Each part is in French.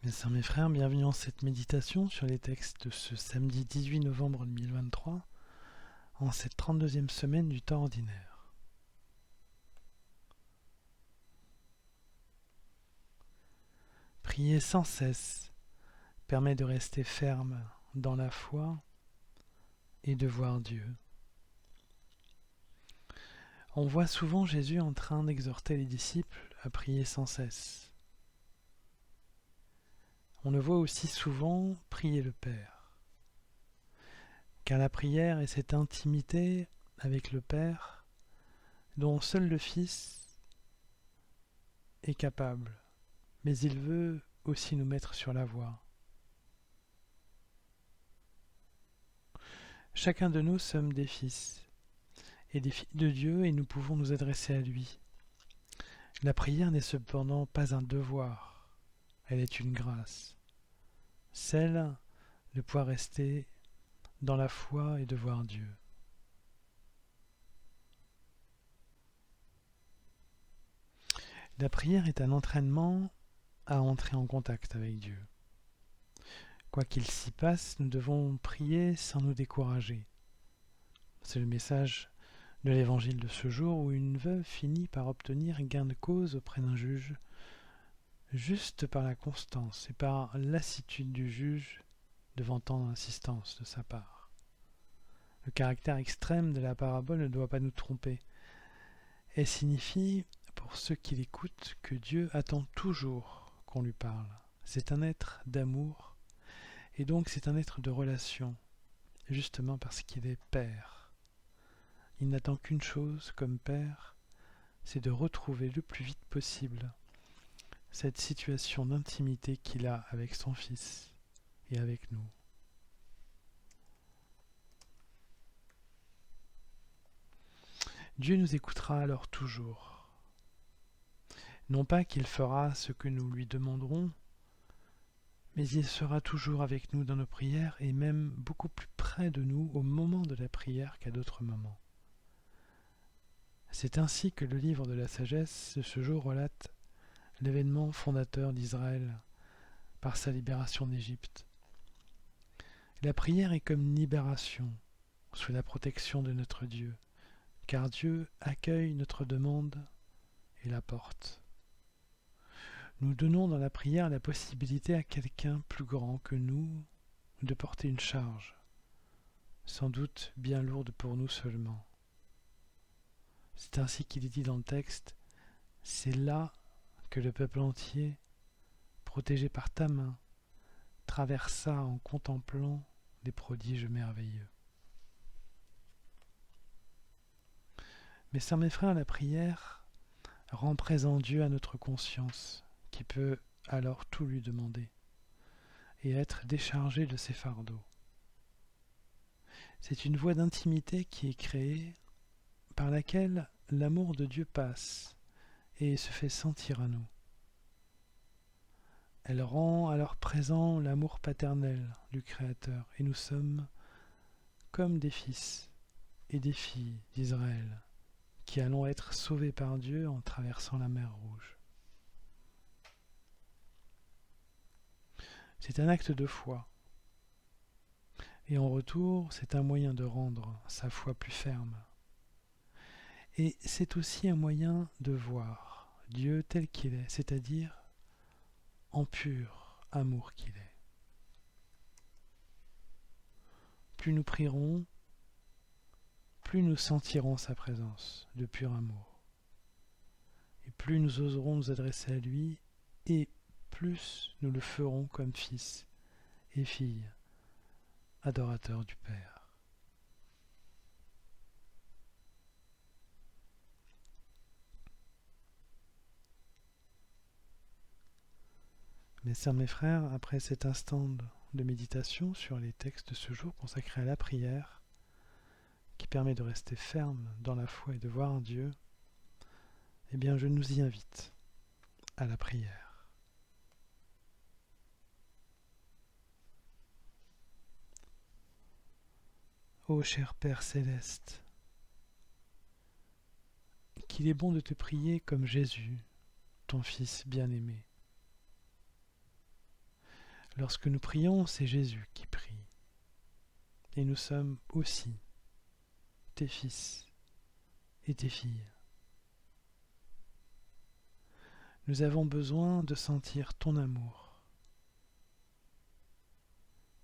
Mes sœurs, mes frères, bienvenue en cette méditation sur les textes de ce samedi 18 novembre 2023, en cette 32e semaine du temps ordinaire. Prier sans cesse permet de rester ferme dans la foi et de voir Dieu. On voit souvent Jésus en train d'exhorter les disciples à prier sans cesse. On le voit aussi souvent prier le Père. Car la prière est cette intimité avec le Père dont seul le Fils est capable, mais il veut aussi nous mettre sur la voie. Chacun de nous sommes des fils et des filles de Dieu et nous pouvons nous adresser à lui. La prière n'est cependant pas un devoir, elle est une grâce, celle de pouvoir rester dans la foi et de voir Dieu. La prière est un entraînement à entrer en contact avec Dieu. Quoi qu'il s'y passe, nous devons prier sans nous décourager. C'est le message de l'évangile de ce jour où une veuve finit par obtenir gain de cause auprès d'un juge, juste par la constance et par lassitude du juge devant tant d'insistance de sa part. Le caractère extrême de la parabole ne doit pas nous tromper. Elle signifie, pour ceux qui l'écoutent, que Dieu attend toujours qu'on lui parle. C'est un être d'amour, et donc c'est un être de relation, justement parce qu'il est Père. Il n'attend qu'une chose comme Père, c'est de retrouver le plus vite possible cette situation d'intimité qu'il a avec son Fils et avec nous. Dieu nous écoutera alors toujours. Non pas qu'il fera ce que nous lui demanderons, mais il sera toujours avec nous dans nos prières et même beaucoup plus près de nous au moment de la prière qu'à d'autres moments. C'est ainsi que le livre de la sagesse de ce jour relate l'événement fondateur d'Israël par sa libération d'Égypte. La prière est comme une libération sous la protection de notre Dieu, car Dieu accueille notre demande et la porte. Nous donnons dans la prière la possibilité à quelqu'un plus grand que nous de porter une charge, sans doute bien lourde pour nous seulement. C'est ainsi qu'il est dit dans le texte, « C'est là que le peuple entier, protégé par ta main, traversa en contemplant des prodiges merveilleux. » Mais sans mes frères, la prière rend présent Dieu à notre conscience, qui peut alors tout lui demander, et être déchargé de ses fardeaux. C'est une voie d'intimité qui est créée, par laquelle l'amour de Dieu passe et se fait sentir à nous. Elle rend alors présent l'amour paternel du Créateur, et nous sommes comme des fils et des filles d'Israël, qui allons être sauvés par Dieu en traversant la mer Rouge. C'est un acte de foi, et en retour, c'est un moyen de rendre sa foi plus ferme. Et c'est aussi un moyen de voir Dieu tel qu'il est, c'est-à-dire en pur amour qu'il est. Plus nous prierons, plus nous sentirons sa présence de pur amour. Et plus nous oserons nous adresser à lui, et plus nous le ferons comme fils et filles, adorateurs du Père. Mes sœurs, mes frères, après cet instant de méditation sur les textes de ce jour consacrés à la prière, qui permet de rester ferme dans la foi et de voir Dieu, eh bien je nous y invite à la prière. Ô cher Père céleste, qu'il est bon de te prier comme Jésus, ton Fils bien-aimé. Lorsque nous prions, c'est Jésus qui prie. Et nous sommes aussi tes fils et tes filles. Nous avons besoin de sentir ton amour.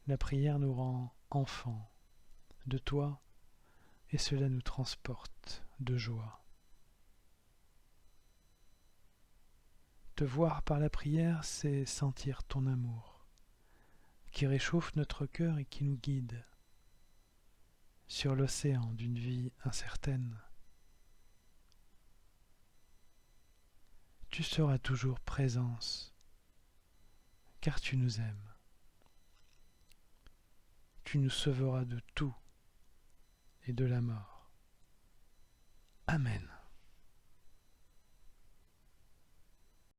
La prière nous rend enfants de toi et cela nous transporte de joie. Te voir par la prière, c'est sentir ton amour qui réchauffe notre cœur et qui nous guide sur l'océan d'une vie incertaine. Tu seras toujours présence, car tu nous aimes. Tu nous sauveras de tout et de la mort. Amen.